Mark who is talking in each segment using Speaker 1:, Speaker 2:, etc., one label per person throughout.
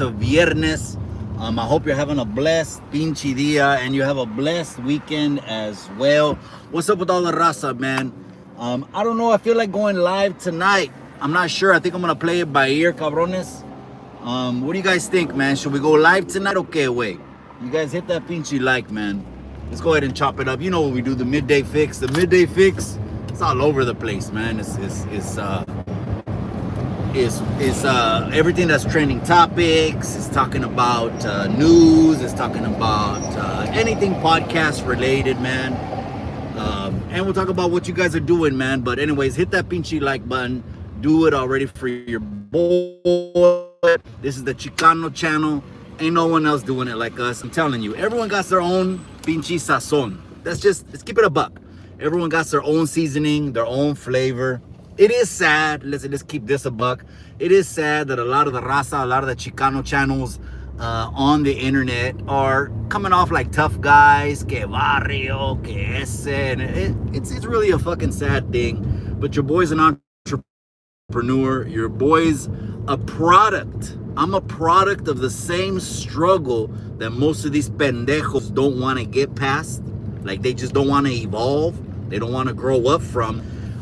Speaker 1: of Viernes. I hope you're having a blessed pinche dia and you have a blessed weekend as well. What's up with all the raza, man? I don't know. I feel like going live tonight. I'm not sure. I think I'm going to play it by ear, cabrones. What do you guys think, man? Should we go live tonight? Okay, wait. You guys hit that pinche like, man. Let's go ahead and chop it up. You know what we do, the midday fix. The midday fix, it's all over the place, man. It's everything that's trending topics. It's talking about news. It's talking about anything podcast related, man. And we'll talk about what you guys are doing, man. But anyways, hit that pinche like button. Do it already for your boy. This is the Chicano channel. Ain't no one else doing it like us. I'm telling you, everyone got their own pinche sazon. Let's keep it a buck. Everyone got their own seasoning, their own flavor. It is sad, let's keep this a buck. It is sad that a lot of the raza, a lot of the Chicano channels on the internet are coming off like tough guys, que barrio, que ese. And it's really a fucking sad thing. But your boy's an entrepreneur. Your boy's a product. I'm a product of the same struggle that most of these pendejos don't want to get past. Like they just don't want to evolve. They don't want to grow up from.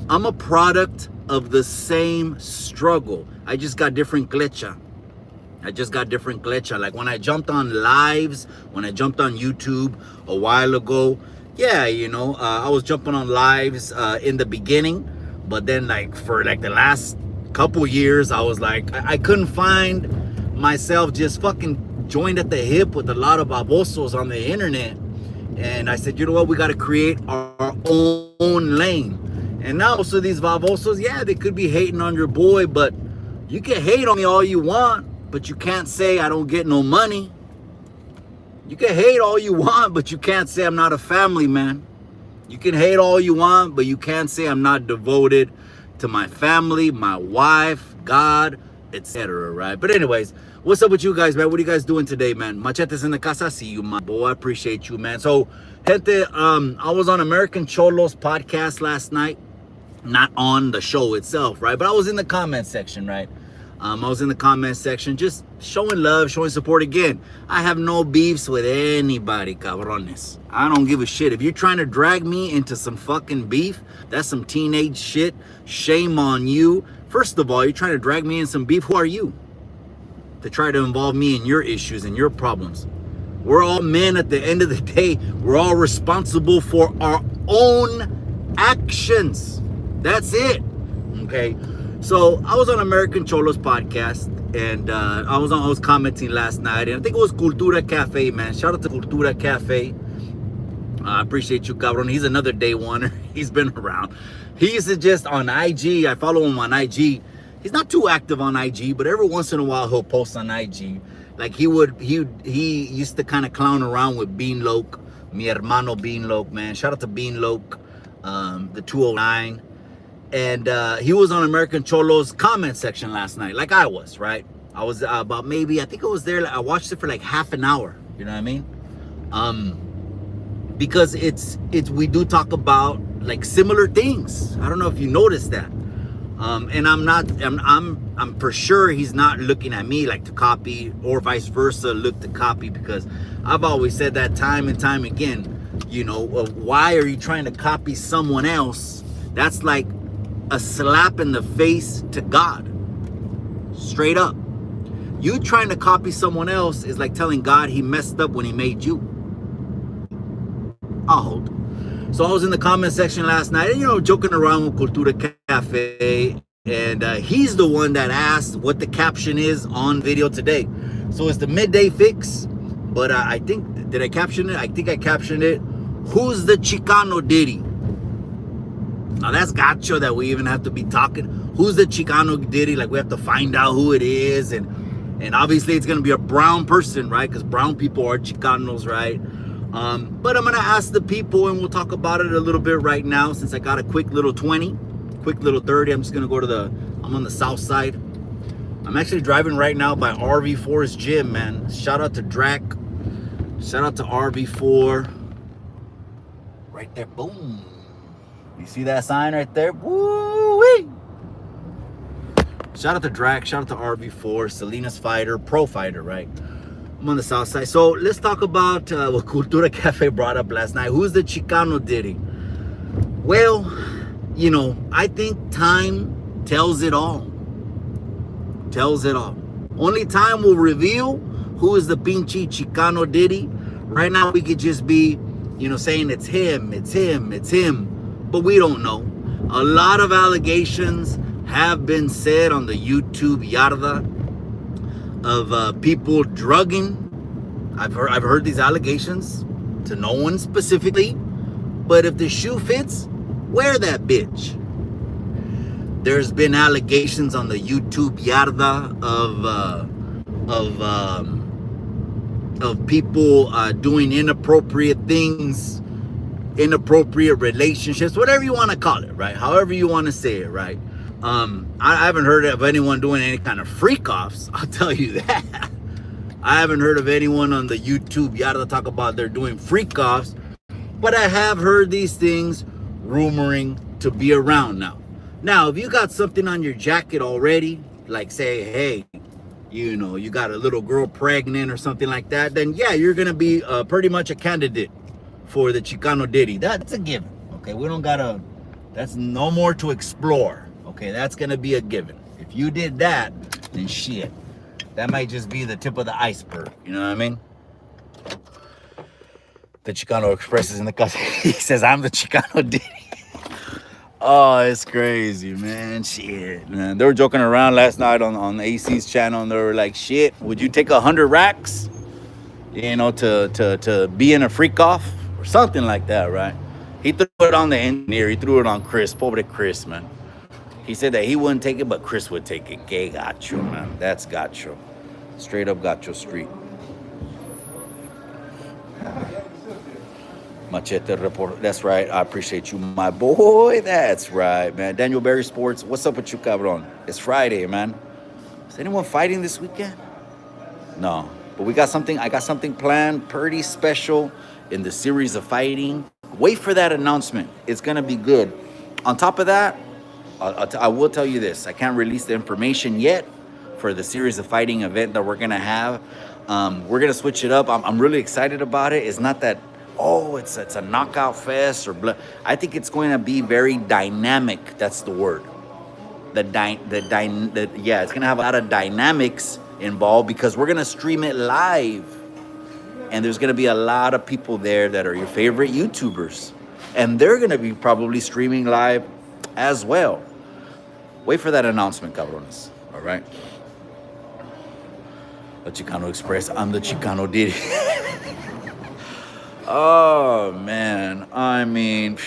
Speaker 1: I'm a product of the same struggle. I just got different clecha. Like when I jumped on lives, when I jumped on YouTube a while ago, yeah, I was jumping on lives in the beginning, but then like for like the last couple years, I was like, I couldn't find myself, just fucking joined at the hip with a lot of babosos on the internet. And I said, you know what, we got to create our own lane. And now most of these babosos, yeah, they could be hating on your boy, but you can hate on me all you want, but you can't say I don't get no money. You can hate all you want, but you can't say I'm not a family man. You can hate all you want, but you can't say I'm not devoted to my family, my wife, God, etc. Right? But anyways, what's up with you guys, man? What are you guys doing today, man? Machetes in the casa. See you, my boy. I appreciate you, man. So, gente, I was on American Cholos podcast last night. Not on the show itself, right? But I was in the comment section, right? I was in the comment section just showing love, showing support. Again, I have no beefs with anybody, cabrones. I don't give a shit. If you're trying to drag me into some fucking beef, that's some teenage shit. Shame on you. First of all, you're trying to drag me in some beef. Who are you to try to involve me in your issues and your problems? We're all men at the end of the day. We're all responsible for our own actions. That's it. Okay. So I was on American Cholos podcast, and I was commenting last night, and I think it was Cultura Cafe, man. Shout out to Cultura Cafe. I appreciate you, cabron. He's another day oneer. He's been around. He used to just on IG. I follow him on IG. He's not too active on IG, but every once in a while he'll post on IG. Like he used to kind of clown around with Beanloke, mi hermano Beanloke, man. Shout out to Beanloke, the 209. And he was on American Cholo's comment section last night, like I was, right? I was about maybe, I think I was there, I watched it for like half an hour, you know what I mean? Because we do talk about like similar things. I don't know if you noticed that. And I'm for sure he's not looking at me like to copy, or vice versa, look to copy, because I've always said that time and time again, why are you trying to copy someone else? That's like a slap in the face to God. Straight up. You trying to copy someone else is like telling God he messed up when he made you. I'll hold. So I was in the comment section last night, and, joking around with Cultura Cafe, and he's the one that asked what the caption is on video today. So it's the midday fix, but I think, did I caption it? I think I captioned it, who's the Chicano Diddy? Now that's gotcha that we even have to be talking. Who's the Chicano Diddy? Like we have to find out who it is. And obviously it's going to be a brown person, right? Because brown people are Chicanos, right? But I'm going to ask the people, and we'll talk about it a little bit right now, since I got a quick little 20, quick little 30. I'm just going to go to I'm on the south side. I'm actually driving right now by RV4's gym, man. Shout out to Drac. Shout out to RV4. Right there, boom. You see that sign right there? Woo-wee! Shout out to Drax, shout out to RV4, Selena's fighter, pro fighter, right? I'm on the south side. So let's talk about what Cultura Cafe brought up last night. Who's the Chicano Diddy? Well, you know, I think time tells it all. Tells it all. Only time will reveal who is the pinche Chicano Diddy. Right now we could just be, you know, saying it's him, it's him, it's him. But we don't know. A lot of allegations have been said on the YouTube yarda of people drugging. I've heard these allegations to no one specifically. But if the shoe fits, wear that bitch. There's been allegations on the YouTube yarda of people doing inappropriate things, inappropriate relationships, whatever you want to call it, right? However you want to say it, right? I haven't heard of anyone doing any kind of freak-offs, I'll tell you that. I haven't heard of anyone on the YouTube yarda talk about they're doing freak-offs, but I have heard these things rumoring to be around now. Now, if you got something on your jacket already, like say, hey, you know, you got a little girl pregnant or something like that, then yeah, you're going to be pretty much a candidate for the Chicano Diddy. That's a given, okay? We don't got to, that's no more to explore, okay? That's going to be a given. If you did that, then shit. That might just be the tip of the iceberg, you know what I mean? The Chicano Express is in the casa. He says, I'm the Chicano Diddy. Oh, it's crazy, man. Shit, man. They were joking around last night on AC's channel, and they were like, shit, would you take 100 racks, you know, to be in a freak off or something like that, right? He threw it on the engineer. He threw it on Chris. Pobre Chris, man. He said that he wouldn't take it, but Chris would take it. Que gacho, man. That's gacho. Straight up gacho street. Machete report. That's right. I appreciate you, my boy. That's right, man. Daniel Berry Sports. What's up with you, cabron? It's Friday, man. Is anyone fighting this weekend? No. But we got something. I got something planned pretty special in the series of fighting. Wait for that announcement. It's going to be good. On top of that, I will tell you this. I can't release the information yet for the series of fighting event that we're going to have. We're going to switch it up. I'm really excited about it. It's not that, oh, it's a knockout fest or blah. I think it's going to be very dynamic. That's the word. Yeah, it's going to have a lot of dynamics involved because we're going to stream it live. And there's going to be a lot of people there that are your favorite YouTubers. And they're going to be probably streaming live as well. Wait for that announcement, cabrones. All right? The Chicano Express. I'm the Chicano Diddy. Oh, man. I mean,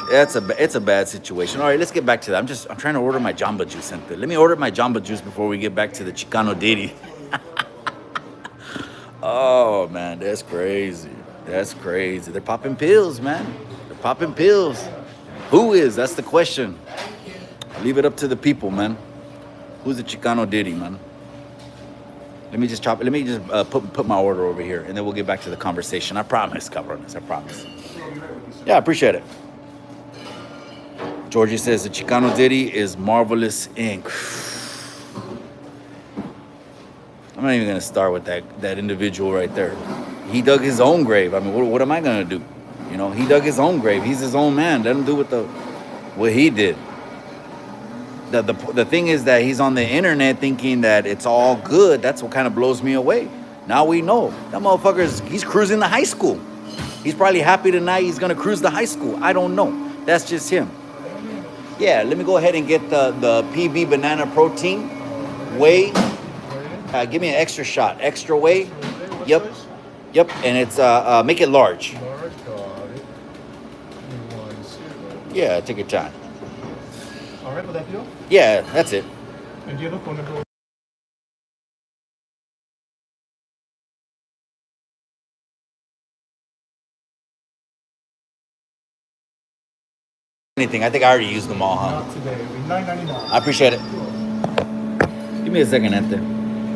Speaker 1: it's a bad situation. All right, let's get back to that. I'm trying to order my Jamba Juice. Let me order my Jamba Juice before we get back to the Chicano Diddy. Oh, man, that's crazy. That's crazy. They're popping pills, man. They're popping pills. Who is? That's the question. Leave it up to the people, man. Who's the Chicano Diddy, man? Let me just put my order over here, and then we'll get back to the conversation. I promise, cabrones. I promise. Yeah, I appreciate it. Georgie says the Chicano Diddy is Marvelous Inc. I'm not even gonna start with that individual right there. He dug his own grave. I mean, what am I gonna do? You know, he dug his own grave. He's his own man. Let him do what he did. The thing is that he's on the internet thinking that it's all good. That's what kind of blows me away. Now we know. That motherfucker, he's cruising the high school. He's probably happy tonight he's going to cruise the high school. I don't know. That's just him. Yeah, let me go ahead and get the PB banana protein. Whey. Give me an extra shot. Extra whey. Yep. And it's, make it large. Yeah, take your time.
Speaker 2: All right, will that be all?
Speaker 1: Yeah, that's it.
Speaker 2: And do you have a phone number?
Speaker 1: Anything. I think I already used them all, huh?
Speaker 2: Not today. It'll be $9.99.
Speaker 1: I appreciate it. Give me a second, gente.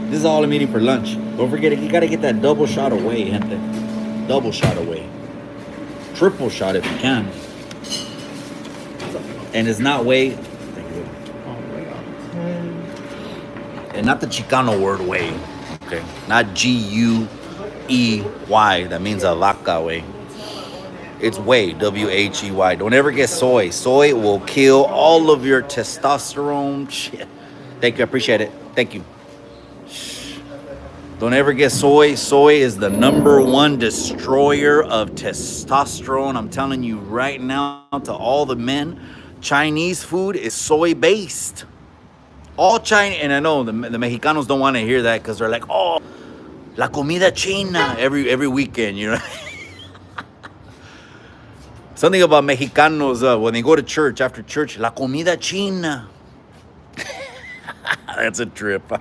Speaker 1: This is all I'm eating for lunch. Don't forget, you gotta get that double shot of whey, gente. Double shot of whey. Triple shot if you can. And it's not whey. And not the Chicano word way. Okay. Not Guey. That means a vaca way. It's whey, Whey. Don't ever get soy. Soy will kill all of your testosterone. Shit. Thank you. I appreciate it. Thank you. Don't ever get soy. Soy is the #1 destroyer of testosterone. I'm telling you right now, to all the men, Chinese food is soy based. All Chinese, and I know the Mexicanos don't want to hear that because they're like, oh, la comida china every weekend, you know. Something about Mexicanos when they go to church, after church, la comida china. That's a trip.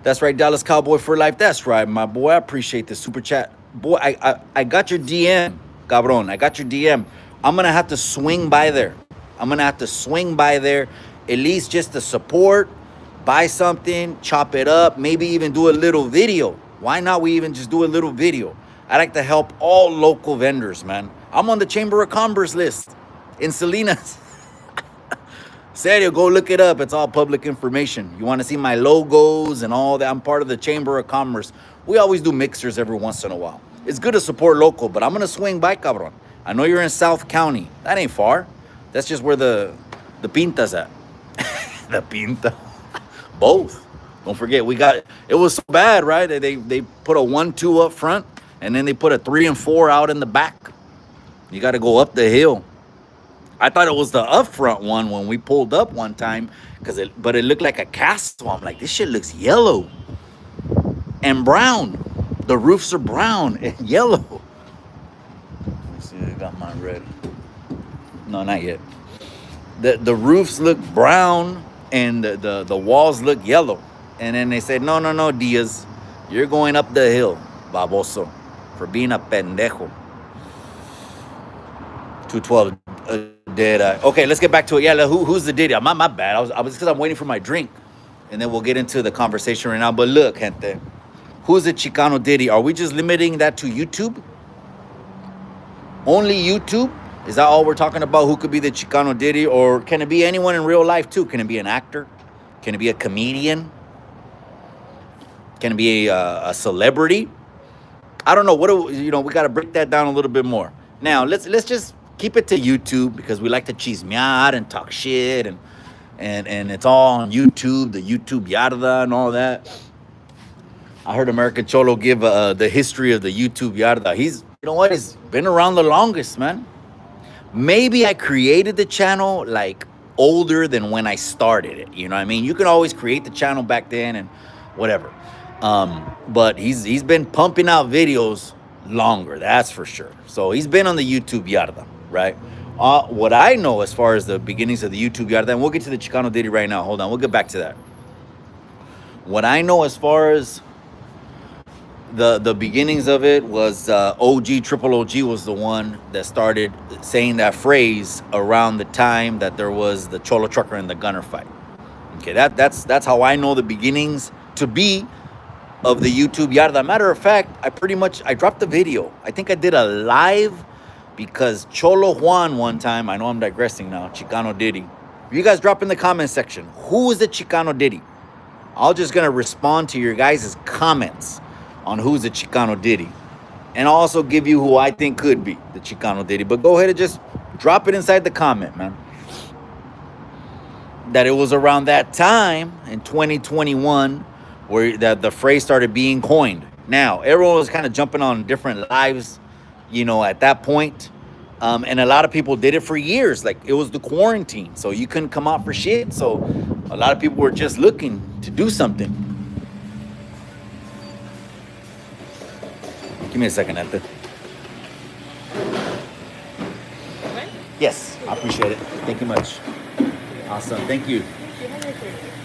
Speaker 1: That's right, Dallas Cowboy for life. That's right, my boy. I appreciate the super chat. Boy, I got your DM, cabron. I got your DM. I'm going to have to swing by there. At least just to support, buy something, chop it up, maybe even do a little video. Why not we even just do a little video? I like to help all local vendors, man. I'm on the Chamber of Commerce list in Salinas. Serio, go look it up. It's all public information. You want to see my logos and all that? I'm part of the Chamber of Commerce. We always do mixers every once in a while. It's good to support local, but I'm going to swing by, cabron. I know you're in South County. That ain't far. That's just where the pinta's at. The pinta. Both. Don't forget, it was so bad, right? They put a 1-2 up front, and then they put a 3 and 4 out in the back. You got to go up the hill. I thought it was the up front one when we pulled up one time, but it looked like a castle. I'm like, this shit looks yellow and brown. The roofs are brown and yellow. Let me see, I got mine ready. No, not yet. The roofs look brown and the walls look yellow. And then they said, no, Diaz, you're going up the hill, baboso, for being a pendejo. 212 dead eye. Okay, let's get back to it. Yeah, who's the Diddy? My bad. I was because I'm waiting for my drink. And then we'll get into the conversation right now. But look, gente, who's the Chicano Diddy? Are we just limiting that to YouTube? Only YouTube? Is that all we're talking about? Who could be the Chicano Diddy? Or can it be anyone in real life too? Can it be an actor? Can it be a comedian? Can it be a celebrity? I don't know. We got to break that down a little bit more. Now, let's just keep it to YouTube because we like to chismear and talk shit and it's all on YouTube, the YouTube yarda and all that. I heard American Cholo give the history of the YouTube yarda. He's been around the longest, man. Maybe I created the channel like older than when I started it. You know what I mean? You can always create the channel back then and whatever. But he's been pumping out videos longer, that's for sure. So he's been on the YouTube yarda, right? What I know as far as the beginnings of the YouTube yarda, and we'll get to the Chicano Diddy right now. Hold on, we'll get back to that. What I know as far as the beginnings of it was Triple OG was the one that started saying that phrase around the time that there was the Cholo Trucker and the Gunner fight. Okay, that's how I know the beginnings to be of the YouTube yarda. Matter of fact, I dropped the video. I think I did a live because Cholo Juan one time, I know I'm digressing now, Chicano Diddy. You guys drop in the comment section, who is the Chicano Diddy? I'm just going to respond to your guys' comments on who's the Chicano Diddy. And I'll also give you who I think could be the Chicano Diddy. But go ahead and just drop it inside the comment, man. That it was around that time in 2021 where the phrase started being coined. Now, everyone was kind of jumping on different lives, at that point. And a lot of people did it for years. Like, it was the quarantine, so you couldn't come out for shit. So a lot of people were just looking to do something. Give me a second, Ethel.
Speaker 3: Okay.
Speaker 1: Yes, I appreciate it. Thank you much. Awesome. Thank you.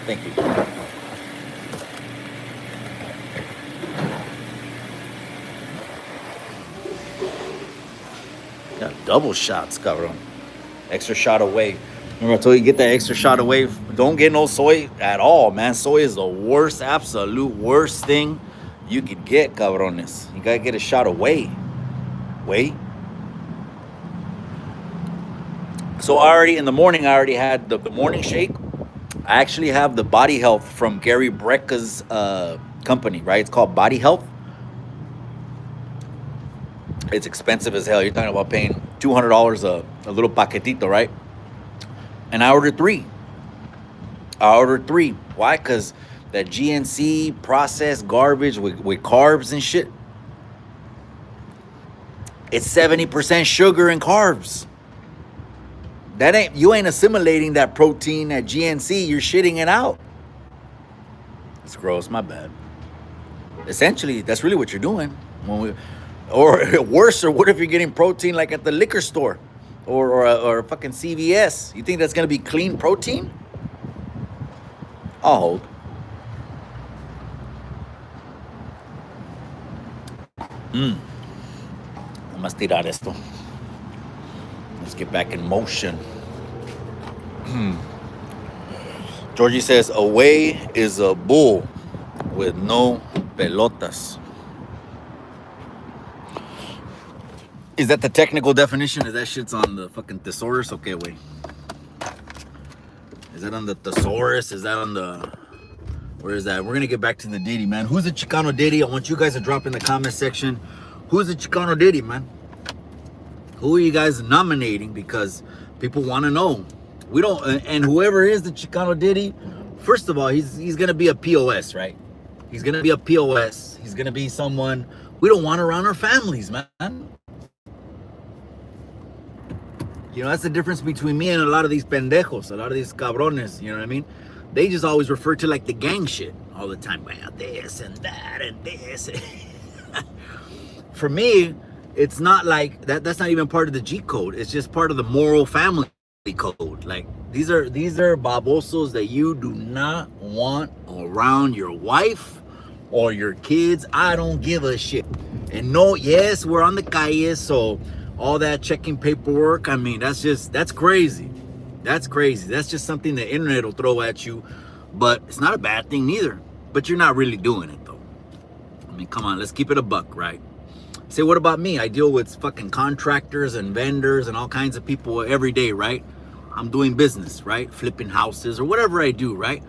Speaker 1: Thank you. Got double shots, cabrón. Extra shot away. Remember I told you, get that extra shot away. Don't get no soy at all, man. Soy is the worst, absolute worst thing you could get, cabrones. You gotta get a shot away. Wait. So in the morning, I already had the morning shake. I actually have the Body Health from Gary Brecka's company, right? It's called Body Health. It's expensive as hell. You're talking about paying $200 a little paquetito, right? And I ordered three. Why? Because that GNC processed garbage with carbs and shit, it's 70% sugar and carbs. You ain't assimilating that protein, that GNC, you're shitting it out. It's gross, my bad. Essentially, that's really what you're doing. Or worse, or what if you're getting protein like at the liquor store or fucking CVS? You think that's gonna be clean protein? I'll hold. Vamos a tirar esto. Let's get back in motion. Georgie says, away is a bull with no pelotas. Is that the technical definition? Is that shit's on the fucking thesaurus? Okay, wait. Is that on the thesaurus? Is that on the... Where is that? We're going to get back to the Diddy, man. Who's the Chicano Diddy? I want you guys to drop in the comment section. Who's the Chicano Diddy, man? Who are you guys nominating? Because people want to know. We don't... And whoever is the Chicano Diddy, first of all, he's going to be a POS, right? He's going to be a POS. He's going to be someone we don't want around our families, man. You know, that's the difference between me and a lot of these pendejos, a lot of these cabrones, you know what I mean? They just always refer to like the gang shit all the time. Well, this and that and this. For me, it's not like that. That's not even part of the G code. It's just part of the moral family code. Like these are babosos that you do not want around your wife or your kids. I don't give a shit. And no, yes, we're on the calle, so all that checking paperwork, I mean, that's crazy. That's crazy. That's just something the internet will throw at you, but it's not a bad thing neither. But you're not really doing it though. I mean, come on, let's keep it a buck, right? Say, what about me? I deal with fucking contractors and vendors and all kinds of people every day, right? I'm doing business, right? Flipping houses or whatever I do, right?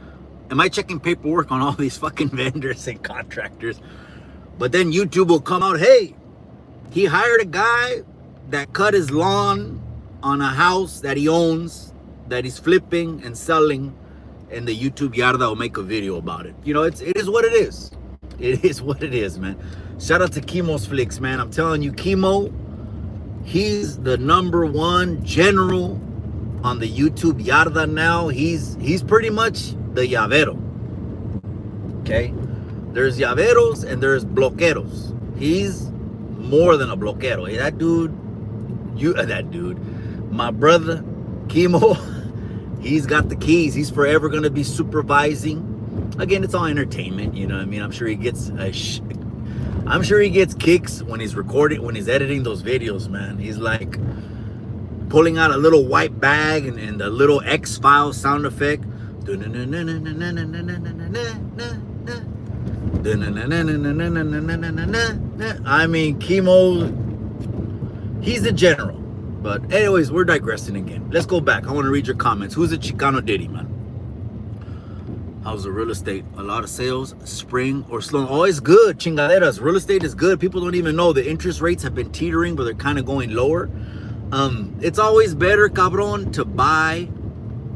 Speaker 1: Am I checking paperwork on all these fucking vendors and contractors? But then YouTube will come out, hey, he hired a guy that cut his lawn on a house that he owns, that he's flipping and selling, and the YouTube Yarda will make a video about it. You know, it is what it is. It is what it is, man. Shout out to Chemo's Flicks, man. I'm telling you, Chemo, he's the #1 general on the YouTube Yarda now. He's pretty much the llavero. Okay? There's llaveros and there's bloqueros. He's more than a bloquero. That dude, my brother, Chemo, he's got the keys. He's forever going to be supervising. Again, it's all entertainment, you know what I mean? I'm sure he gets kicks when he's recording, when he's editing those videos, man. He's like pulling out a little white bag and a little X-Files sound effect. I mean, Chemo, he's the general. But anyways, we're digressing again. Let's go back. I want to read your comments. Who's the Chicano Diddy, man? How's the real estate? A lot of sales, spring or slow? Oh, it's good. Chingaderas. Real estate is good. People don't even know the interest rates have been teetering, but they're kind of going lower. It's always better, cabron, to buy,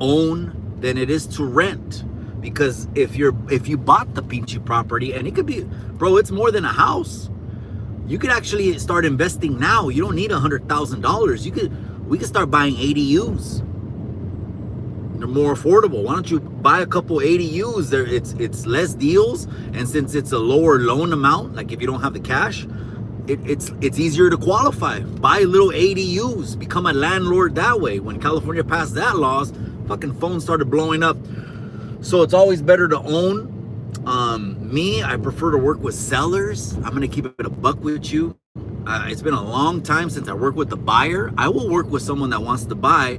Speaker 1: own, than it is to rent. Because if you bought the pinchy property, and it could be, bro, it's more than a house. You could actually start investing now. You don't need $100,000. We could start buying ADUs. They're more affordable. Why don't you buy a couple ADUs? It's less deals, and since it's a lower loan amount, like if you don't have the cash, it's easier to qualify. Buy little ADUs, become a landlord that way. When California passed that laws, fucking phones started blowing up. So it's always better to own. Me, I prefer to work with sellers. I'm gonna keep it a buck with you. It's been a long time since I worked with the buyer. I will work with someone that wants to buy,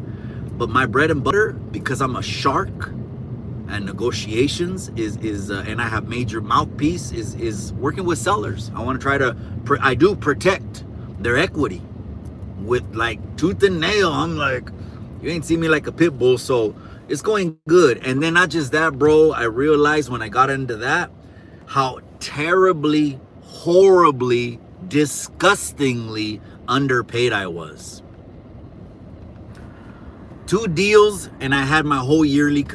Speaker 1: but my bread and butter, because I'm a shark and negotiations and I have major mouthpiece, is working with sellers. I want to try to protect their equity with like tooth and nail. I'm like, you ain't see me like a pit bull, so It's going good. And then not just that, bro, I realized when I got into that how terribly, horribly, disgustingly underpaid I was. 2 deals and I had my whole yearly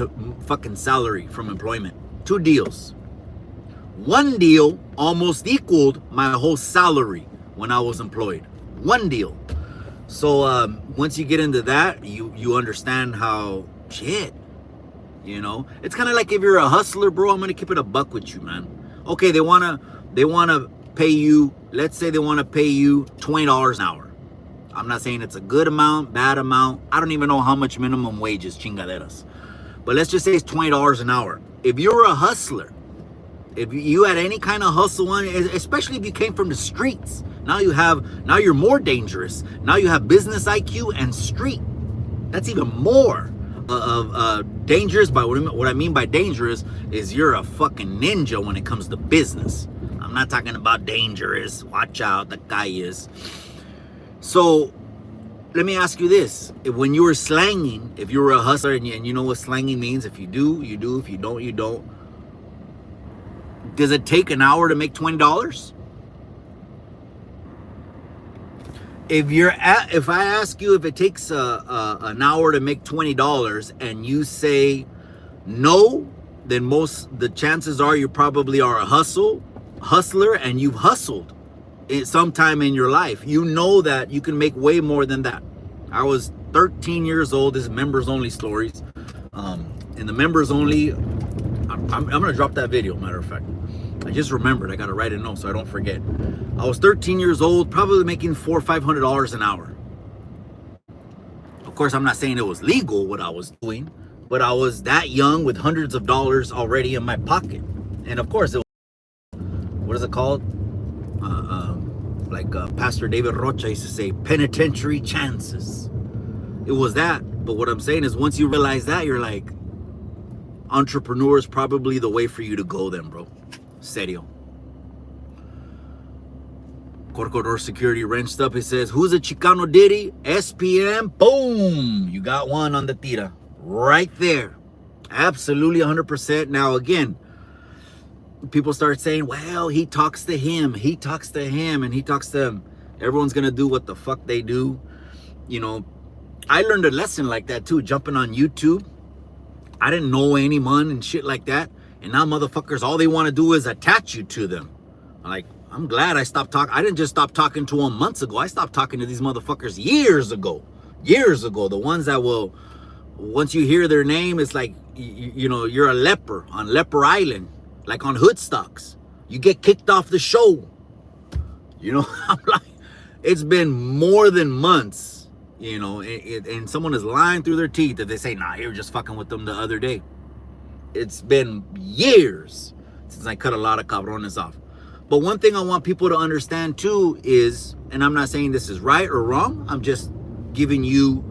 Speaker 1: fucking salary from employment. 2 deals. 1 deal almost equaled my whole salary when I was employed. 1 deal. So once you get into that, you understand how shit, you know. It's kind of like if you're a hustler, bro. I'm gonna keep it a buck with you, man. Okay, they wanna pay you. Let's say they wanna pay you $20 an hour. I'm not saying it's a good amount, bad amount. I don't even know how much minimum wage is, chingaderas. But let's just say it's $20 an hour. If you're a hustler, if you had any kind of hustle on, especially if you came from the streets, now you're more dangerous. Now you have business IQ and street. That's even more dangerous. By what I mean by dangerous is you're a fucking ninja when it comes to business. I'm not talking about dangerous. Watch out, the calles. So let me ask you this. When you were slanging, if you were a hustler and you know what slanging means, if you do, you do. If you don't, you don't. Does it take an hour to make $20? If I ask you if it takes an hour to make $20 and you say no, then the chances are you probably are a hustler and you've hustled sometime in your life. You know that you can make way more than that. I was 13 years old. This is members only stories. In the members only, I'm gonna drop that video, matter of fact. I just remembered, I gotta write a note so I don't forget. I was 13 years old, probably making $400 or $500 an hour. Of course, I'm not saying it was legal what I was doing, but I was that young with hundreds of dollars already in my pocket. And of course, it was, what is it called? Pastor David Rocha used to say, penitentiary chances. It was that. But what I'm saying is once you realize that, you're like, entrepreneur is probably the way for you to go then, bro. Serio. Corcodor Security wrenched up. It says, who's a Chicano Diddy? SPM. Boom. You got one on the tira. Right there. Absolutely 100%. Now, again, people start saying, well, he talks to him. He talks to him and he talks to him. Everyone's going to do what the fuck they do. You know, I learned a lesson like that too, jumping on YouTube. I didn't know anyone and shit like that. And now motherfuckers, all they want to do is attach you to them. Like, I'm glad I stopped talking. I didn't just stop talking to them months ago. I stopped talking to these motherfuckers years ago. Years ago. The ones that will, once you hear their name, it's like, you know, you're a leper on Leper Island. Like on Hoodstocks. You get kicked off the show. You know, I'm like, it's been more than months, you know, and someone is lying through their teeth if they say, nah, you were just fucking with them the other day. It's been years since I cut a lot of cabrones off. But one thing I want people to understand too is, and I'm not saying this is right or wrong, I'm just giving you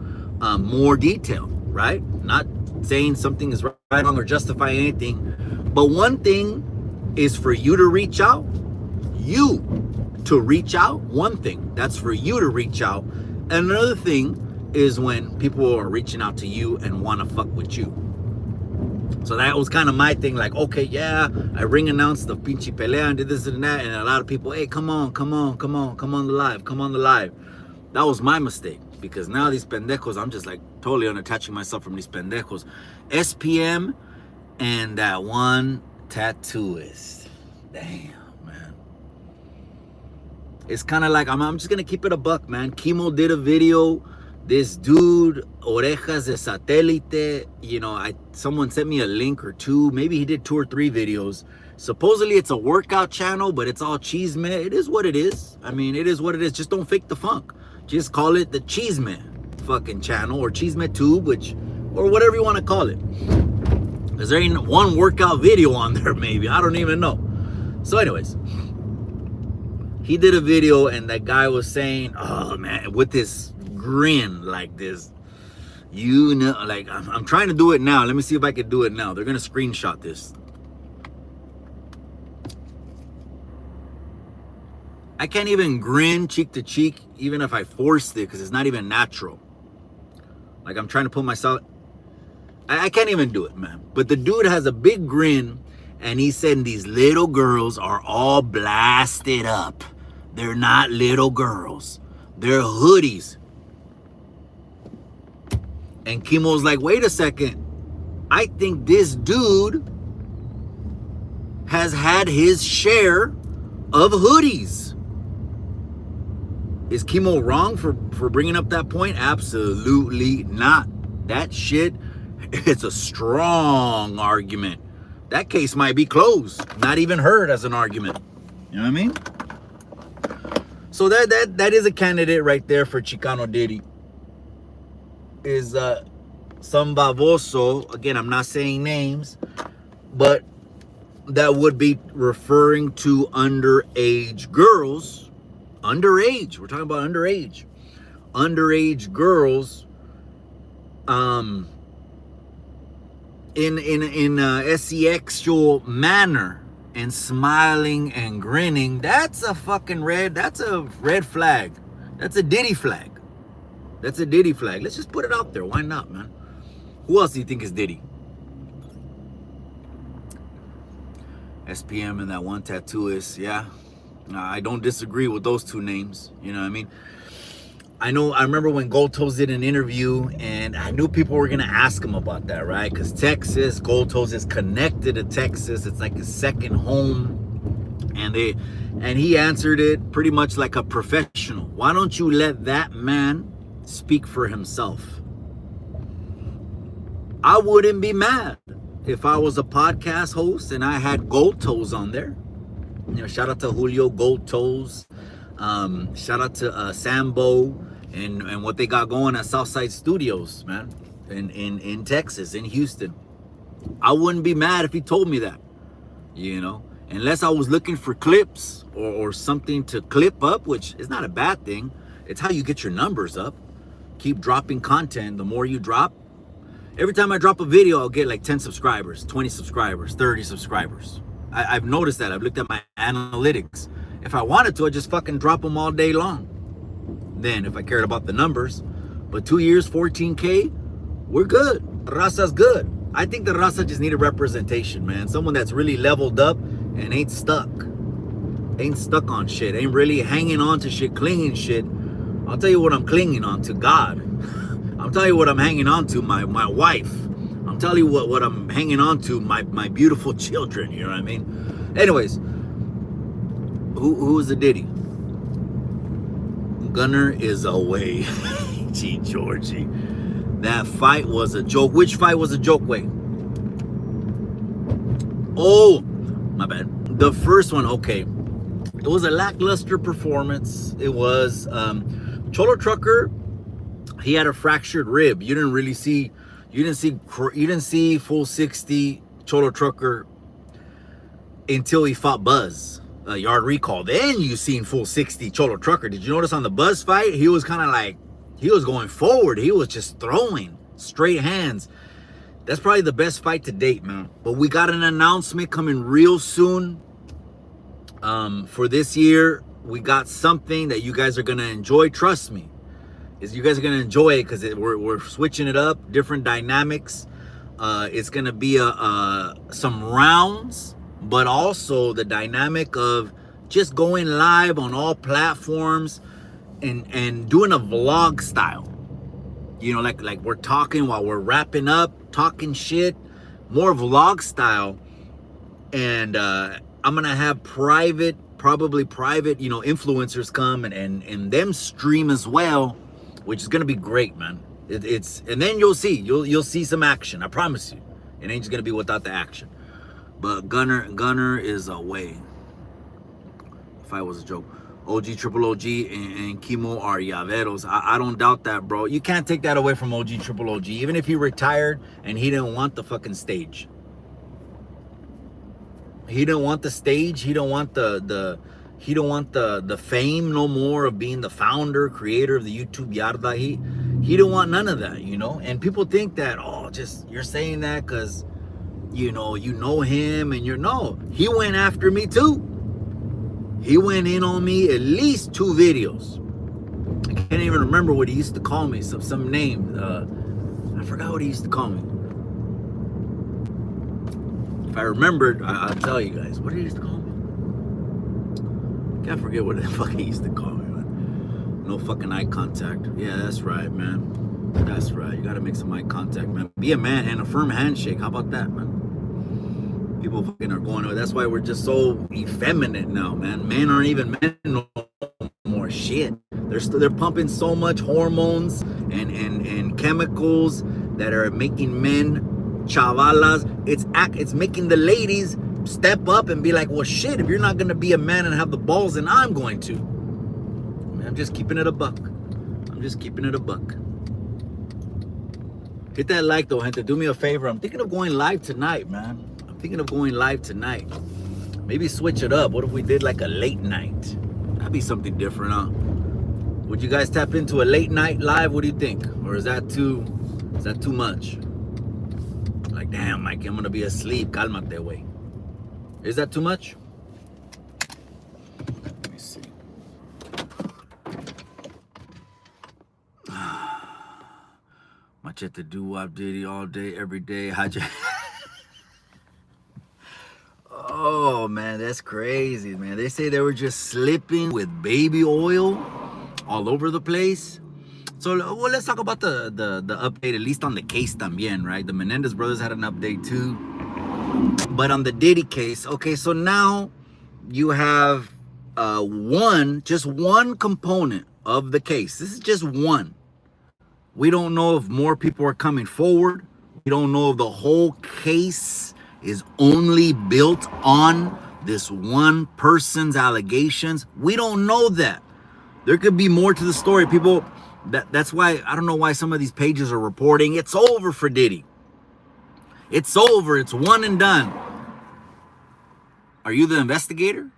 Speaker 1: more detail, right? Not saying something is right, wrong, or justify anything. But one thing is for you to reach out. One thing, that's for you to reach out. And another thing is when people are reaching out to you and want to fuck with you. So that was kind of my thing, like, okay, yeah, I ring announced the pinche pelea and did this and that, and a lot of people, hey, come on the live. That was my mistake, because now these pendejos, I'm just like totally unattaching myself from these pendejos. SPM and that one tattooist. Damn, man. It's kind of like, I'm just gonna keep it a buck, man. Chemo did a video. This dude, Orejas de Satélite, you know, someone sent me a link or two. Maybe he did 2 or 3 videos. Supposedly it's a workout channel, but it's all chisme. It is what it is. I mean, it is what it is. Just don't fake the funk. Just call it the chisme fucking channel, or chisme tube, or whatever you want to call it. Because there ain't one workout video on there, maybe. I don't even know. So anyways, he did a video and that guy was saying, oh man, with this grin like this, you know, like I'm trying to do it now. Let me see if I can do it now. They're gonna screenshot this. I can't even grin cheek to cheek even if I forced it, because it's not even natural. Like I'm trying to put myself, I can't even do it, man. But the dude has a big grin, and he said these little girls are all blasted up. They're not little girls. They're hoodies. And Kimo's like, wait a second. I think this dude has had his share of hoodies. Is Kimo wrong for bringing up that point? Absolutely not. That shit, it's a strong argument. That case might be closed, not even heard as an argument. You know what I mean? So that is a candidate right there for Chicano Diddy. Is some baboso, again, I'm not saying names, but that would be referring to underage girls. Underage, we're talking about underage. Underage girls in a sexual manner and smiling and grinning. That's a red flag. That's a Diddy flag. That's a Diddy flag. Let's just put it out there. Why not, man? Who else do you think is Diddy? SPM and that one tattooist, yeah. I don't disagree with those two names. You know what I mean? I remember when Gold Toes did an interview, and I knew people were gonna ask him about that, right? Because Texas, Gold Toes is connected to Texas. It's like his second home. And he answered it pretty much like a professional. Why don't you let that man speak for himself? I wouldn't be mad if I was a podcast host and I had Gold Toes on there. You know, shout out to Julio Gold Toes. Shout out to Sambo and what they got going at Southside Studios, man, in Texas, in Houston. I wouldn't be mad if he told me that, you know, unless I was looking for clips or something to clip up, which is not a bad thing. It's how you get your numbers up. Keep dropping content. The more you drop, every time I drop a video, I'll get like 10 subscribers, 20 subscribers, 30 subscribers. I've noticed that. I've looked at my analytics. If I wanted to, I'd just fucking drop them all day long. Then, if I cared about the numbers. But 2 years, 14K, we're good. Raza's good. I think the Raza just need a representation, man. Someone that's really leveled up and ain't stuck. Ain't stuck on shit. Ain't really hanging on to shit, clinging shit. I'll tell you what I'm clinging on to, God. I'll tell you what I'm hanging on to, my wife. I'm telling you what I'm hanging on to, my beautiful children. You know what I mean? Anyways, who is the Diddy? Gunner is away. Gee, Georgie. That fight was a joke. Which fight was a joke? Wait. Oh, my bad. The first one, okay. It was a lackluster performance. It was Cholo Trucker. He had a fractured rib. You didn't see full 60 Cholo Trucker until he fought Buzz. Yard Recall. Then you seen full 60 Cholo Trucker. Did you notice on the Buzz fight? He was kind of like, he was going forward. He was just throwing straight hands. That's probably the best fight to date, man. But we got an announcement coming real soon. For this year, we got something that you guys are going to enjoy. Trust me. You guys are going to enjoy it because we're switching it up. Different dynamics. It's going to be some rounds, but also the dynamic of just going live on all platforms and doing a vlog style. You know, like we're talking while we're wrapping up, talking shit, more vlog style. And I'm going to have probably private, you know, influencers come and them stream as well, which is going to be great, man. And then you'll see some action. I promise you. It ain't just going to be without the action. But Gunner is away. If I was a joke. OG, Triple OG, and Kimo are Yaveros. I don't doubt that, bro. You can't take that away from OG, Triple OG. Even if he retired and he didn't want the fucking stage. He didn't want the stage. He don't want the fame no more of being the founder, creator of the YouTube Yarda. He didn't want none of that, you know? And people think that, you're saying that because, you know him and no. He went after me too. He went in on me at least 2 videos. I can't even remember what he used to call me. Some name. I forgot what he used to call me. If I remembered, I'll tell you guys. What did he used to call me? Can't forget what the fuck he used to call me, man. No fucking eye contact. Yeah, that's right, man. That's right. You gotta make some eye contact, man. Be a man and a firm handshake. How about that, man? People fucking are going away. That's why we're just so effeminate now, man. Men aren't even men no more. Shit. They're pumping so much hormones and chemicals that are making men chavalas. It's making the ladies step up and be like, well, shit, if you're not gonna be a man and have the balls, then I'm going to. Man, I'm just keeping it a buck. I'm just keeping it a buck. Hit that like though, gente. Do me a favor. I'm thinking of going live tonight, man. I'm thinking of going live tonight. Maybe switch it up. What if we did like a late night? That'd be something different, huh? Would you guys tap into a late night live? What do you think? Or is that too much? Like, damn, Mikey, I'm gonna be asleep. Cálmate, way. Is that too much? Let me see. Machete doo-wop Diddy all day, every day. How'd you? Oh, man, that's crazy, man. They say they were just slipping with baby oil all over the place. So, well, let's talk about the update, at least on the case también, right? The Menendez brothers had an update too. But on the Diddy case, okay, so now you have just one component of the case. This is just one. We don't know if more people are coming forward. We don't know if the whole case is only built on this one person's allegations. We don't know that. There could be more to the story. People, that's why, I don't know why some of these pages are reporting it's over for Diddy. It's over. It's one and done. Are you the investigator?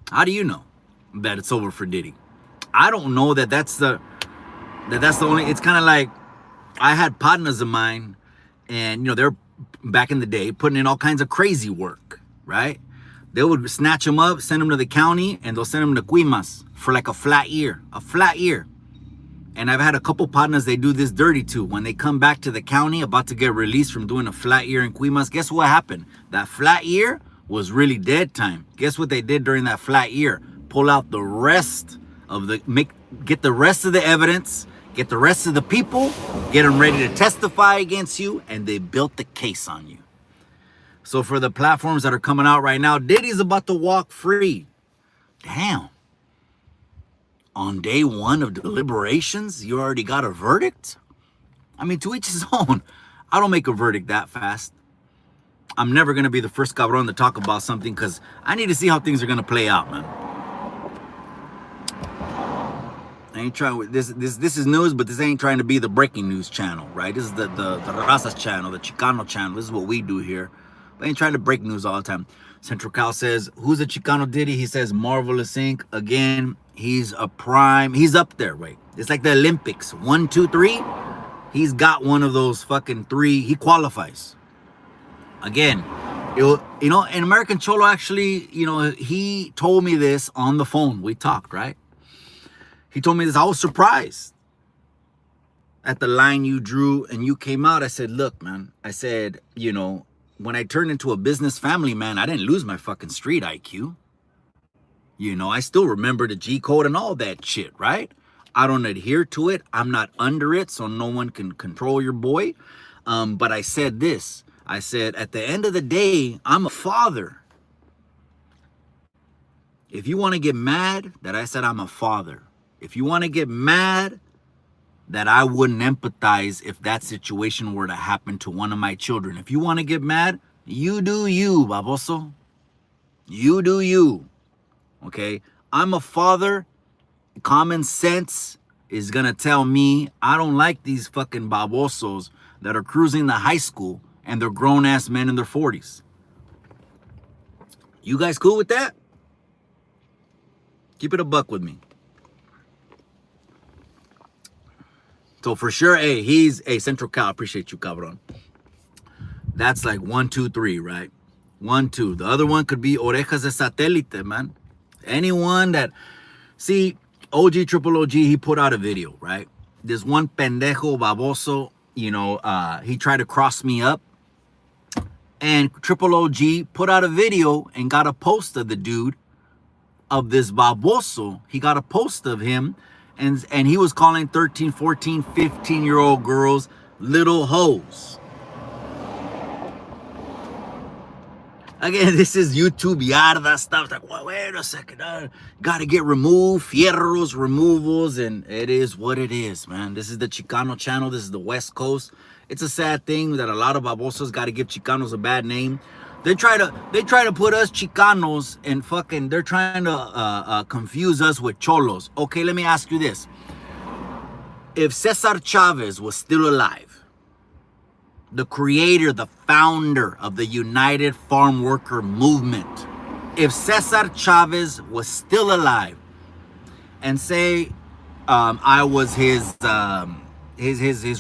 Speaker 1: How do you know that it's over for Diddy? I don't know that's the only, it's kind of like, I had partners of mine and, they're back in the day putting in all kinds of crazy work, right? They would snatch them up, send them to the county, and they'll send them to Quimas for like a flat year. And I've had a couple partners they do this dirty to. When they come back to the county about to get released from doing a flat year in Quimas, guess what happened? That flat year was really dead time. Guess what they did during that flat year? Pull out the rest of get the rest of the evidence, get the rest of the people, get them ready to testify against you, and they built the case on you. So for the platforms that are coming out right now, Diddy's about to walk free. Damn. On day one of deliberations, you already got a verdict? I mean, to each his own. I don't make a verdict that fast. I'm never going to be the first cabron to talk about something because I need to see how things are going to play out, man. I ain't trying, this is news, but this ain't trying to be the breaking news channel, right? This is the Razas channel, the Chicano channel. This is what we do here. I ain't trying to break news all the time. Central Cal says, who's a Chicano Diddy? He says, Marvelous Inc. Again, he's a prime. He's up there, right? It's like the Olympics. 1, 2, 3. He's got one of those fucking 3. He qualifies. Again, and American Cholo actually, he told me this on the phone. We talked, right? He told me this. I was surprised at the line you drew and you came out. I said, look, man. I said, when I turned into a business family man, I didn't lose my fucking street IQ. I still remember the G code and all that shit, right? I don't adhere to it. I'm not under it, so no one can control your boy. But I said this. I said, at the end of the day, I'm a father. If you want to get mad that I said I'm a father, if you want to get mad that I wouldn't empathize if that situation were to happen to one of my children. If you want to get mad, you do you, baboso. You do you. Okay? I'm a father. Common sense is going to tell me I don't like these fucking babosos that are cruising the high school and they're grown-ass men in their 40s. You guys cool with that? Keep it a buck with me. So for sure, he's Central Cal. Appreciate you, cabron. That's like 1, 2, 3, right? 1, 2. The other one could be Orejas de Satélite, man. Anyone that, see, Triple OG, he put out a video, right? This one pendejo baboso, he tried to cross me up And Triple OG put out a video and got a post of the dude, of this baboso. He got a post of him, and he was calling 13, 14, 15-year-old girls little hoes. Again, this is YouTube yarda stuff. Like, well, wait a second. Gotta get removed, fierros, removals, and it is what it is, man. This is the Chicano channel. This is the West Coast. It's a sad thing that a lot of babosos got to give Chicanos a bad name. They try to put us Chicanos and fucking, they're trying to confuse us with cholos. Okay, let me ask you this. If Cesar Chavez was still alive, the creator, the founder of the United Farm Worker Movement, if Cesar Chavez was still alive, and say I was his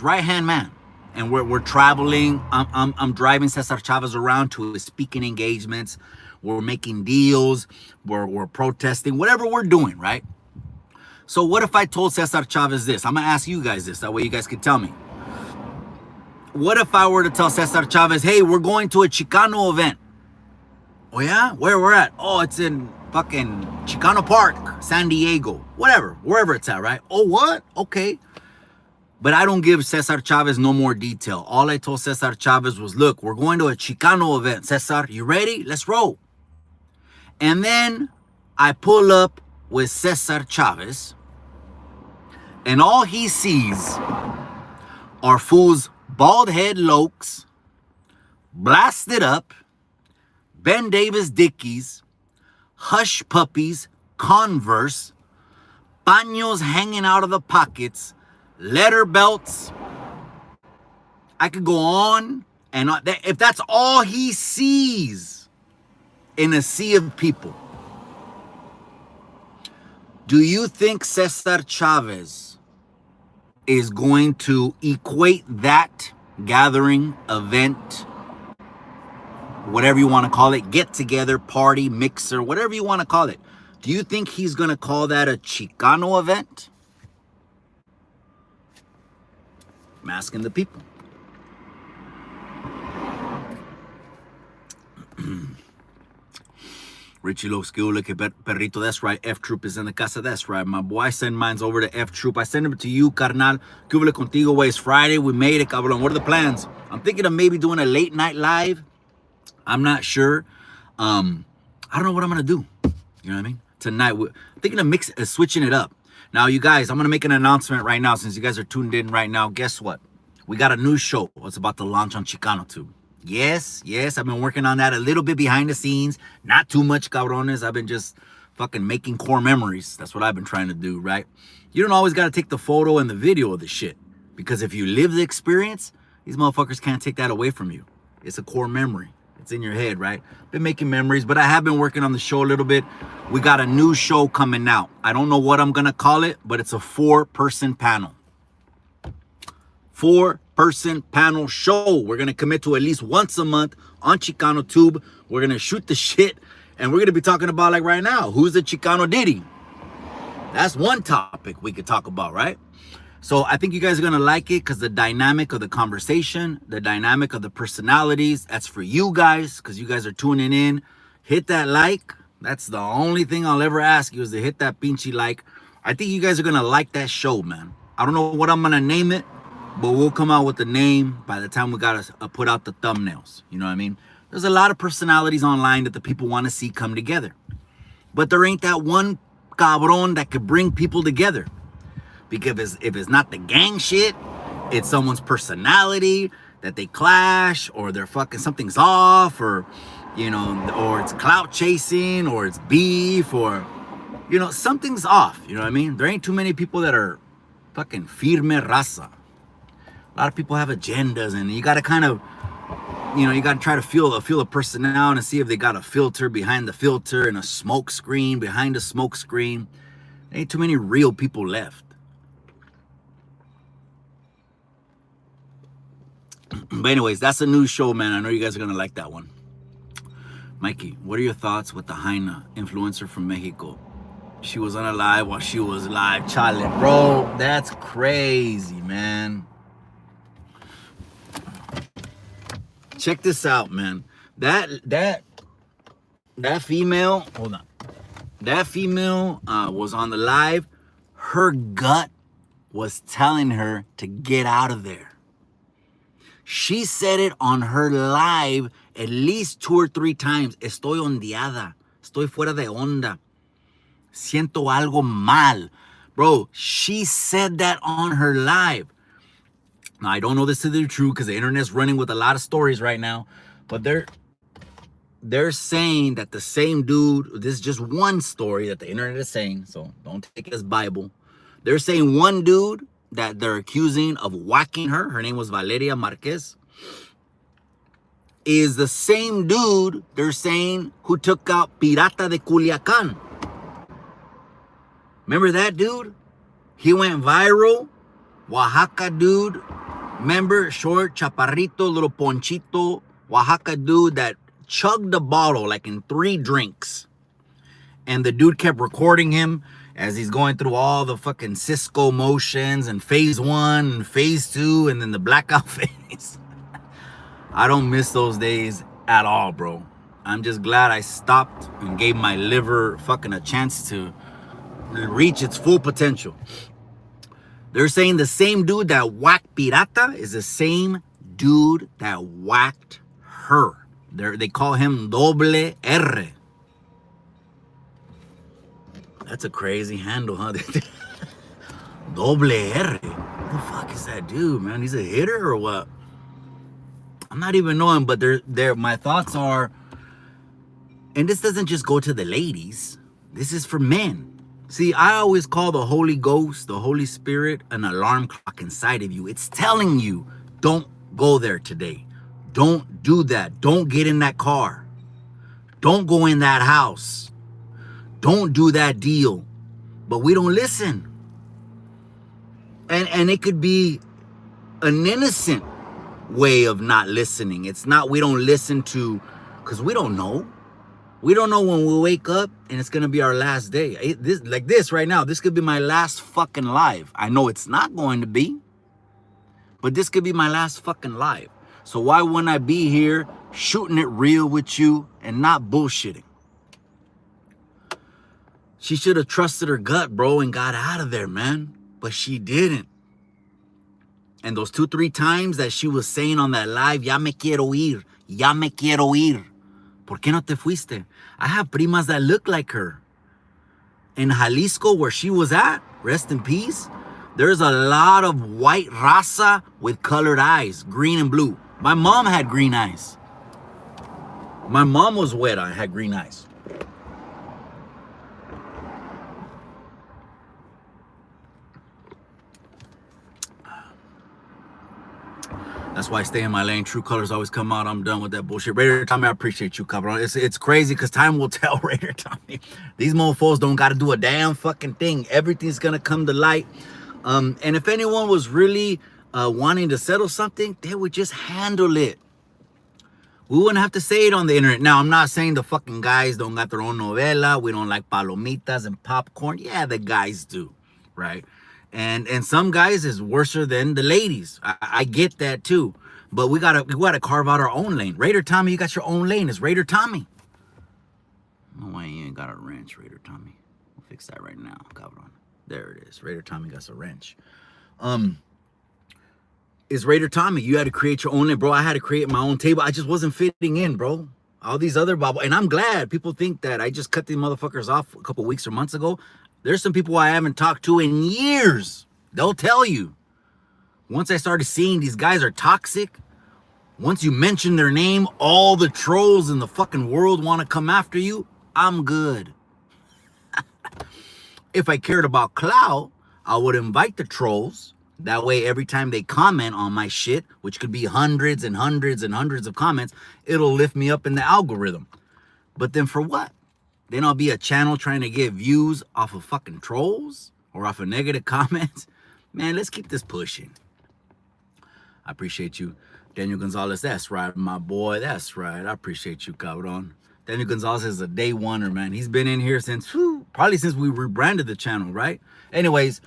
Speaker 1: right-hand man, and we're traveling, I'm driving Cesar Chavez around to his speaking engagements, we're making deals, we're protesting, whatever we're doing, right? So what if I told Cesar Chavez this? I'm gonna ask you guys this, that way you guys can tell me. What if I were to tell Cesar Chavez, hey, we're going to a Chicano event? Oh yeah? Where we're at? Oh, it's in fucking Chicano Park, San Diego, whatever, wherever it's at, right? Oh, what? Okay. But I don't give Cesar Chavez no more detail. All I told Cesar Chavez was, look, we're going to a Chicano event. Cesar, you ready? Let's roll. And then I pull up with Cesar Chavez, and all he sees are fools, bald head lokes, blasted up, Ben Davis Dickies, hush puppies, Converse, paños hanging out of the pockets, leather belts. I could go on and on. If that's all he sees in a sea of people, do you think Cesar Chavez is going to equate that gathering, event, whatever you want to call it, get together, party, mixer, whatever you want to call it? Do you think he's going to call that a Chicano event? I'm asking the people. Richie Low Skill, look at Perrito, that's right. F Troop is in the casa, that's right. My boy, I send mines over to F Troop. I send them to you, carnal. Que huele contigo, way. It's Friday. We made it, cabrón. What are the plans? I'm thinking of maybe doing a late night live. I'm not sure. I don't know what I'm going to do. You know what I mean? Tonight, I'm thinking of switching it up. Now, you guys, I'm going to make an announcement right now. Since you guys are tuned in right now, guess what? We got a new show. It's about to launch on Chicano Tube. Yes, I've been working on that a little bit behind the scenes. Not too much, cabrones. I've been just fucking making core memories. That's what I've been trying to do, right? You don't always got to take the photo and the video of the shit. Because if you live the experience, these motherfuckers can't take that away from you. It's a core memory. It's in your head, right? Been making memories, but I have been working on the show a little bit. We got a new show coming out. I don't know what I'm going to call it, but it's a 4-person panel. 4-person panel show. We're going to commit to at least once a month on Chicano Tube. We're going to shoot the shit, and we're going to be talking about, like right now, who's the Chico Diddy? That's one topic we could talk about, right? So I think you guys are going to like it because the dynamic of the conversation, the dynamic of the personalities, that's for you guys because you guys are tuning in. Hit that like. That's the only thing I'll ever ask you is to hit that pinchy like. I think you guys are going to like that show, man. I don't know what I'm going to name it, but we'll come out with the name by the time we got to put out the thumbnails. You know what I mean? There's a lot of personalities online that the people want to see come together. But there ain't that one cabron that could bring people together. Because if it's not the gang shit, it's someone's personality that they clash, or they're fucking, something's off, or, you know, or it's clout chasing, or it's beef, or, you know, something's off. You know what I mean? There ain't too many people that are fucking firme raza. A lot of people have agendas, and you got to kind of, you know, you got to try to feel a person out and see if they got a filter behind the filter and a smoke screen behind a smoke screen. There ain't too many real people left. But anyways, that's a new show, man. I know you guys are going to like that one. Mikey, what are your thoughts with the Jaina influencer from Mexico? She was on a live while she was live. Chale, bro, that's crazy, man. Check this out, man. That female, hold on. That female was on the live. Her gut was telling her to get out of there. She said it on her live at least 2 or 3 times. Estoy ondeada. Estoy fuera de onda. Siento algo mal. Bro, she said that on her live. Now, I don't know this to be true because the internet's running with a lot of stories right now. But they're saying that the same dude, this is just one story that the internet is saying, so don't take it as Bible. They're saying one dude that they're accusing of whacking her name was Valeria Marquez, is the same dude they're saying who took out Pirata de Culiacan. Remember that dude? He went viral. Oaxaca dude. Remember, short, chaparrito, little ponchito, Oaxaca dude that chugged the bottle like in 3 drinks. And the dude kept recording him as he's going through all the fucking Cisco motions and phase 1 and phase 2 and then the blackout phase. I don't miss those days at all, bro. I'm just glad I stopped and gave my liver fucking a chance to reach its full potential. They're saying the same dude that whacked Pirata is the same dude that whacked her. They call him Doble R. That's a crazy handle, huh? Doble R. Who the fuck is that dude, man? He's a hitter or what? I'm not even knowing, but my thoughts are, and this doesn't just go to the ladies. This is for men. See, I always call the Holy Ghost, the Holy Spirit, an alarm clock inside of you. It's telling you, don't go there today. Don't do that. Don't get in that car. Don't go in that house. Don't do that deal. But we don't listen. And it could be an innocent way of not listening. It's not we don't listen to, because we don't know. We don't know when we wake up and it's going to be our last day. This right now, this could be my last fucking live. I know it's not going to be, but this could be my last fucking live. So why wouldn't I be here shooting it real with you and not bullshitting? She should have trusted her gut, bro, and got out of there, man. But she didn't. And those 2-3 times that she was saying on that live, ya me quiero ir, ya me quiero ir. ¿Por qué no te fuiste? I have primas that look like her. In Jalisco, where she was at, rest in peace, there's a lot of white raza with colored eyes, green and blue. My mom had green eyes. My mom was wet. I had green eyes. That's why I stay in my lane. True colors always come out. I'm done with that bullshit. Raider Tommy, I appreciate you, cabron. It's crazy because time will tell, Raider Tommy. These mofos don't got to do a damn fucking thing. Everything's going to come to light. And if anyone was really wanting to settle something, they would just handle it. We wouldn't have to say it on the internet. Now, I'm not saying the fucking guys don't got their own novela. We don't like palomitas and popcorn. Yeah, the guys do, right? And some guys is worser than the ladies. I get that too. But we gotta carve out our own lane. Raider Tommy, you got your own lane. It's Raider Tommy. No way you ain't got a wrench, Raider Tommy. We'll fix that right now. Cabron. There it is. Raider Tommy got a wrench. It's Raider Tommy. You had to create your own lane, bro. I had to create my own table. I just wasn't fitting in, bro. All these other bubble, and I'm glad people think that I just cut these motherfuckers off a couple weeks or months ago. There's some people I haven't talked to in years. They'll tell you. Once I started seeing these guys are toxic, once you mention their name, all the trolls in the fucking world want to come after you. I'm good. If I cared about clout, I would invite the trolls. That way, every time they comment on my shit, which could be hundreds and hundreds and hundreds of comments, it'll lift me up in the algorithm. But then for what? Then I'll be a channel trying to get views off of fucking trolls or off of negative comments. Man, let's keep this pushing. I appreciate you. Daniel Gonzalez, that's right, my boy. That's right. I appreciate you, cabron. Daniel Gonzalez is a day oneer, man. He's been in here since, probably since we rebranded the channel, right? Anyways,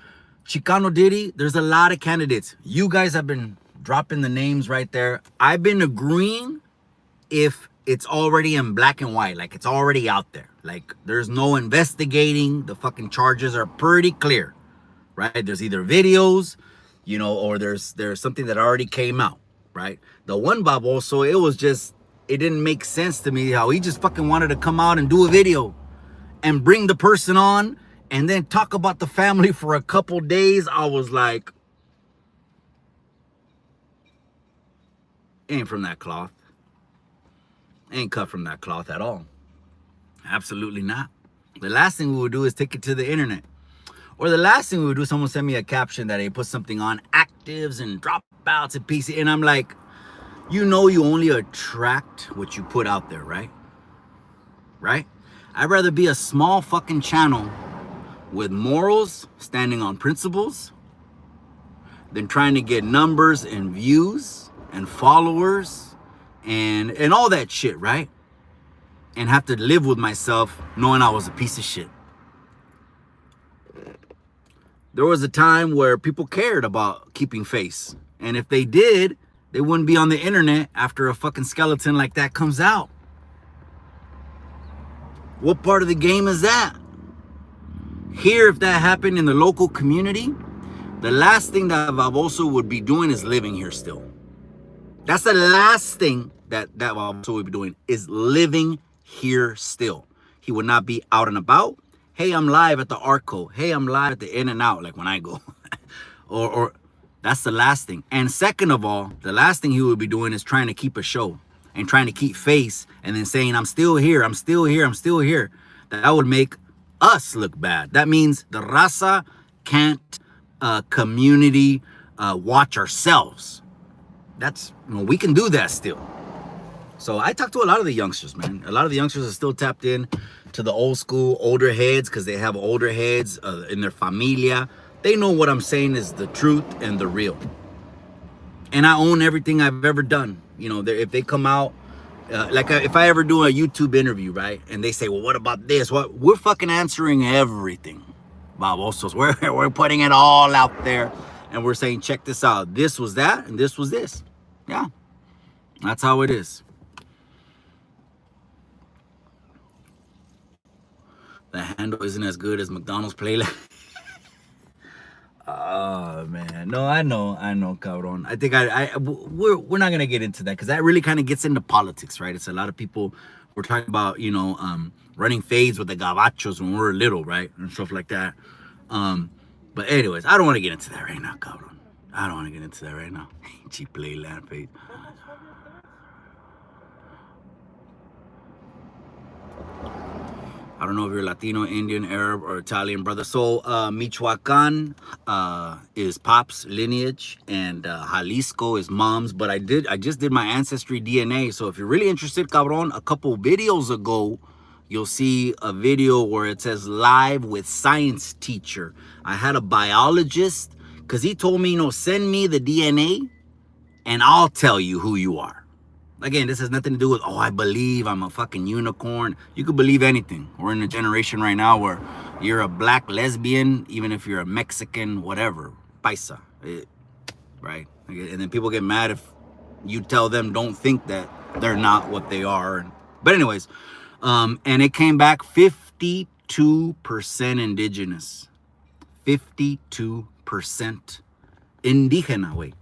Speaker 1: Chicano Diddy, there's a lot of candidates. You guys have been dropping the names right there. I've been agreeing if it's already in black and white. Like, it's already out there. Like, there's no investigating. The fucking charges are pretty clear, right? There's either videos, you know, or there's something that already came out, right? The one Bob also, it didn't make sense to me how he just fucking wanted to come out and do a video and bring the person on and then talk about the family for a couple days. I was like, ain't from that cloth. Ain't cut from that cloth at all. Absolutely not. The last thing we would do is take it to the internet. Or the last thing we would do, someone send me a caption that they put something on actives and dropouts and PC. And I'm like, you know, you only attract what you put out there, right? Right? I'd rather be a small fucking channel with morals, standing on principles, than trying to get numbers and views and followers and all that shit, right? And have to live with myself knowing I was a piece of shit. There was a time where people cared about keeping face. And if they did, they wouldn't be on the internet after a fucking skeleton like that comes out. What part of the game is that? Here, if that happened in the local community, the last thing that Baboso would be doing is living here still. That's the last thing that Baboso would be doing, is living here still. He would not be out and about. Hey, I'm live at the Arco. Hey, I'm live at the In and Out, like when I go. or that's the last thing. And second of all, the last thing he would be doing is trying to keep a show and trying to keep face and then saying, I'm still here, I'm still here, I'm still here. That would make us look bad. That means the raza can't community watch ourselves. That's, you know, we can do that still. So I talk to a lot of the youngsters, man. A lot of the youngsters are still tapped in to the old school, older heads, because they have older heads in their familia. They know what I'm saying is the truth and the real. And I own everything I've ever done. You know, if they come out, if I ever do a YouTube interview, right? And they say, well, what about this? We're fucking answering everything, Babosos. We're putting it all out there. And we're saying, check this out. This was that, and this was this. Yeah, that's how it is. The handle isn't as good as McDonald's playlist. Oh man, no, I know, cabron. I think we're not gonna get into that because that really kind of gets into politics, right? It's a lot of people. We're talking about, you know, running fades with the gabachos when we were little, right, and stuff like that. But anyways, I don't want to get into that right now, cabron. I don't want to get into that right now. Cheap playland fade. I don't know if you're Latino, Indian, Arab, or Italian, brother. So Michoacan is Pop's lineage, and Jalisco is Mom's. But I just did my ancestry DNA. So if you're really interested, cabron, a couple videos ago, you'll see a video where it says live with science teacher. I had a biologist, because he told me, you know, send me the DNA, and I'll tell you who you are. Again, this has nothing to do with, oh, I believe I'm a fucking unicorn. You could believe anything. We're in a generation right now where you're a black lesbian, even if you're a Mexican, whatever, paisa, right? And then people get mad if you tell them don't think that they're not what they are. But anyways, and it came back 52% indigenous. 52% indígena, wait.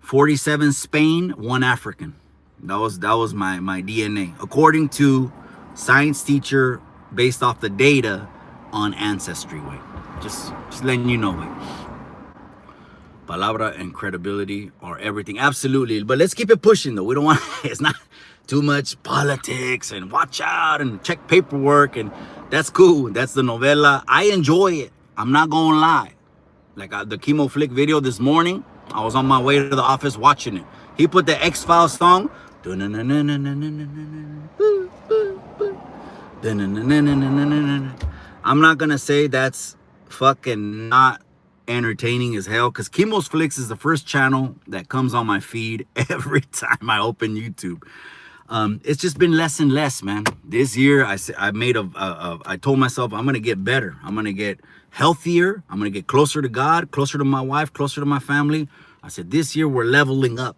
Speaker 1: 47 Spain, 1 African. That was my DNA, according to science teacher, based off the data on Ancestry. Way, just letting you know. Way. Palabra and credibility are everything, absolutely. But let's keep it pushing though. We don't want it's not too much politics and watch out and check paperwork, and that's cool. That's the novela. I enjoy it. I'm not gonna lie. Like the Chemo Flick video this morning. I was on my way to the office watching it. He put the X-Files song. I'm not gonna say that's fucking not entertaining as hell, because Chemo's Flicks is the first channel that comes on my feed every time I open YouTube. It's just been less and less, man. This year, I told myself I'm gonna get better. I'm gonna get healthier. I'm gonna get closer to God, closer to my wife, closer to my family. I said this year we're leveling up.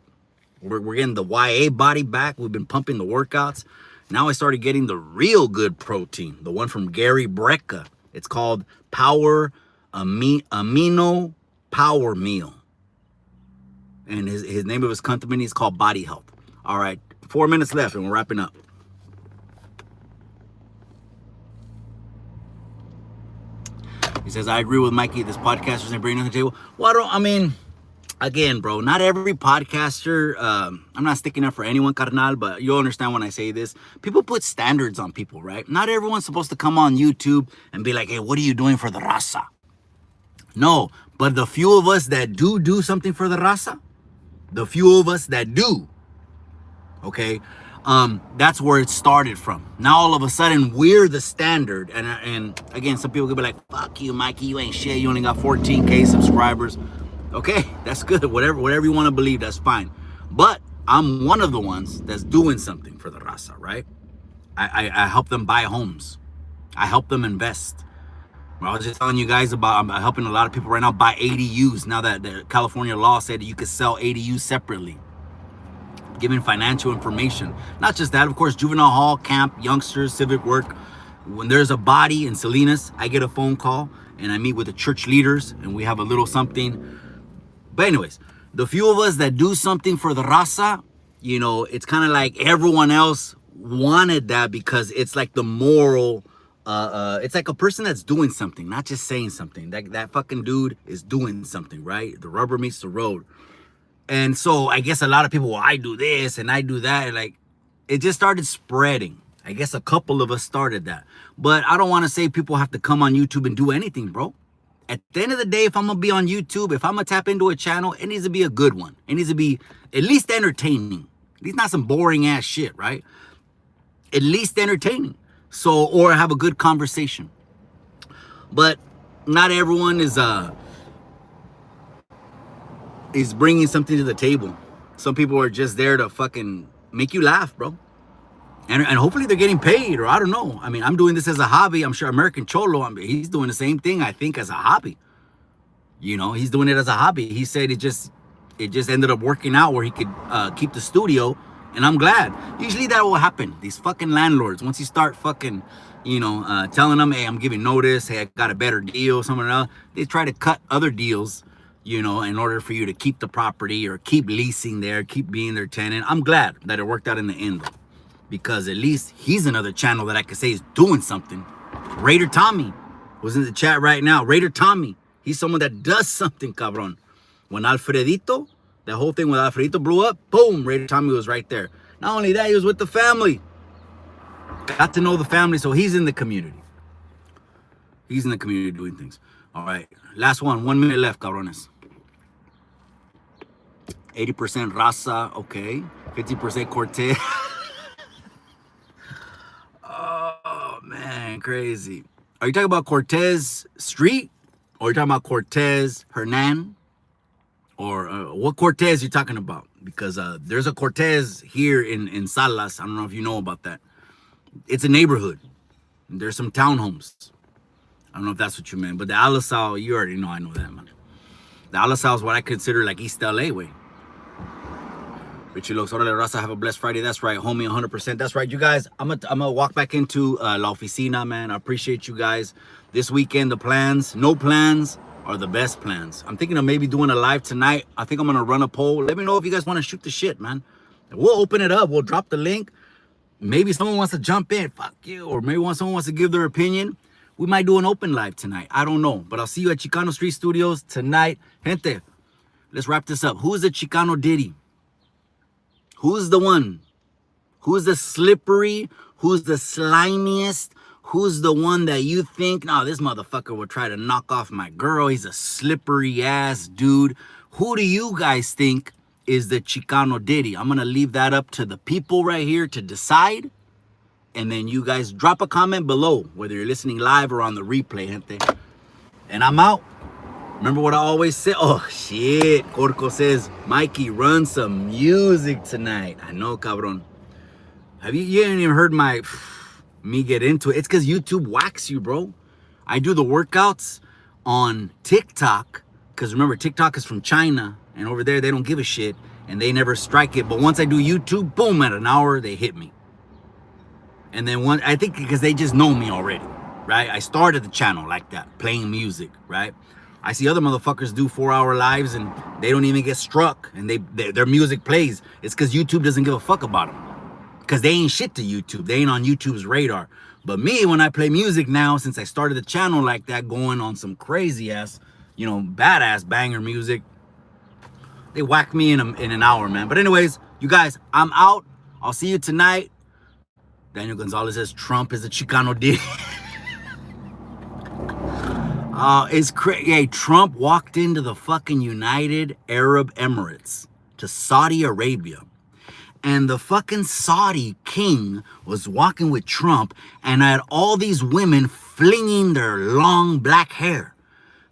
Speaker 1: We're getting the YA body back. We've been pumping the workouts. Now I started getting the real good protein, the one from Gary Brecka. It's called Power Amino Power Meal. And his name of his company is called Body Health. All right, 4 minutes left and we're wrapping up. He says, I agree with Mikey. This podcaster doesn't bring nothing to the table. Well, again, bro, not every podcaster, I'm not sticking up for anyone, carnal, but you'll understand when I say this. People put standards on people, right? Not everyone's supposed to come on YouTube and be like, hey, what are you doing for the raza? No, but the few of us that do something for the raza, the few of us that do, okay, that's where it started from. Now all of a sudden we're the standard, and again, some people could be like, fuck you, Mikey, you ain't shit, you only got 14K subscribers. Okay, that's good. Whatever you want to believe, that's fine. But I'm one of the ones that's doing something for the raza, right? I help them buy homes. I help them invest. I was just telling you guys about, I'm helping a lot of people right now buy ADUs now that the California law said you could sell ADUs separately. Giving financial information. Not just that, of course, juvenile hall, camp, youngsters, civic work. When there's a body in Salinas, I get a phone call and I meet with the church leaders and we have a little something. But anyways, the few of us that do something for the raza, you know, it's kind of like everyone else wanted that because it's like the moral, it's like a person that's doing something, not just saying something. That fucking dude is doing something, right? The rubber meets the road. And so I guess a lot of people, well, I do this and I do that. Like, it just started spreading. I guess a couple of us started that. But I don't want to say people have to come on YouTube and do anything, bro. At the end of the day, if I'm going to be on YouTube, if I'm going to tap into a channel, it needs to be a good one. It needs to be at least entertaining. At least not some boring ass shit, right? At least entertaining. So, or have a good conversation. But not everyone is bringing something to the table. Some people are just there to fucking make you laugh, bro. And hopefully they're getting paid, or I don't know. I mean, I'm doing this as a hobby. I'm sure American Cholo, he's doing the same thing, I think, as a hobby. You know, he's doing it as a hobby. He said it just ended up working out where he could keep the studio, and I'm glad. Usually that will happen. These fucking landlords, once you start fucking, you know, telling them, hey, I'm giving notice, hey, I got a better deal, something else, they try to cut other deals, you know, in order for you to keep the property or keep leasing there, keep being their tenant. I'm glad that it worked out in the end, because at least he's another channel that I could say is doing something. Raider Tommy was in the chat right now. Raider Tommy, he's someone that does something, cabron. When Alfredito, that whole thing with Alfredito blew up, boom, Raider Tommy was right there. Not only that, he was with the family. Got to know the family, so he's in the community. He's in the community doing things. All right, last one. 1 minute left, cabrones. 80% Raza, okay. 50% Cortez. Oh, man, crazy. Are you talking about Cortez Street? Or are you talking about Cortez Hernan? Or what Cortez you talking about? Because there's a Cortez here in Salas. I don't know if you know about that. It's a neighborhood. There's some townhomes. I don't know if that's what you meant. But the Alisal, you already know I know that, man. The Alisal is what I consider like East LA way. Richie Looks, Orale Raza, have a blessed Friday. That's right, homie, 100%. That's right, you guys. I'm gonna walk back into La Oficina, man. I appreciate you guys. This weekend, the plans, no plans are the best plans. I'm thinking of maybe doing a live tonight. I think I'm gonna run a poll. Let me know if you guys want to shoot the shit, man. We'll open it up. We'll drop the link. Maybe someone wants to jump in. Fuck you. Or maybe someone wants to give their opinion. We might do an open live tonight. I don't know. But I'll see you at Chicano Street Studios tonight. Gente, let's wrap this up. Who's the Chicano Diddy? Who's the one? Who's the slippery? Who's the slimiest? Who's the one that you think, no, this motherfucker will try to knock off my girl. He's a slippery ass dude. Who do you guys think is the Chicano Diddy? I'm going to leave that up to the people right here to decide. And then you guys drop a comment below, whether you're listening live or on the replay, gente. And I'm out. Remember what I always say? Oh, shit. Corco says, Mikey, run some music tonight. I know, cabron. You haven't even heard me get into it. It's because YouTube whacks you, bro. I do the workouts on TikTok. Because remember, TikTok is from China. And over there, they don't give a shit. and they never strike it. But once I do YouTube, boom, at an hour, they hit me. And then I think because they just know me already, right? I started the channel like that, playing music, right? I see other motherfuckers do 4-hour lives and they don't even get struck, and their music plays. It's because YouTube doesn't give a fuck about them, because they ain't shit to YouTube. They ain't on YouTube's radar. But me, when I play music now, since I started the channel like that, going on some crazy ass, badass banger music, they whack me in an hour, man. But anyways, you guys, I'm out. I'll see you tonight. Daniel Gonzalez says Trump is a Chicano Diddy. It's crazy. Hey, Trump walked into the fucking United Arab Emirates, to Saudi Arabia. And the fucking Saudi king was walking with Trump and had all these women flinging their long black hair.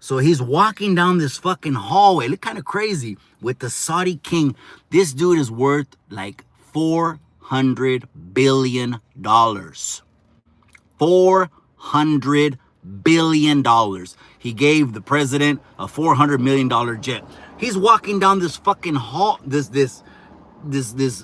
Speaker 1: So he's walking down this fucking hallway, look kind of crazy, with the Saudi king. This dude is worth like $400 billion. $400 billion. He gave the president a $400 million jet. He's walking down this fucking hall, this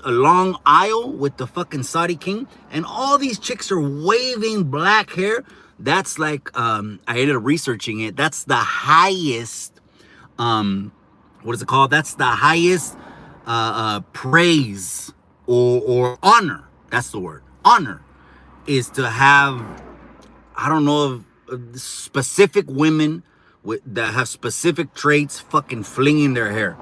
Speaker 1: a long aisle with the fucking Saudi king, and all these chicks are waving black hair. That's like, I ended up researching it. That's the highest, what is it called? That's the highest praise or honor. That's the word. Honor is to have, I don't know, specific women that have specific traits fucking flinging their hair.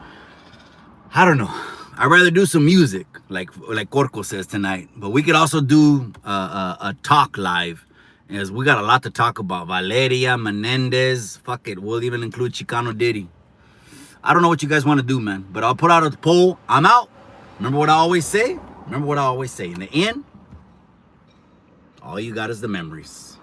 Speaker 1: I don't know. I'd rather do some music, like Corco says tonight. But we could also do a talk live, as we got a lot to talk about. Valeria, Menendez, fuck it. We'll even include Chicano Diddy. I don't know what you guys want to do, man. But I'll put out a poll. I'm out. Remember what I always say? In the end, all you got is the memories.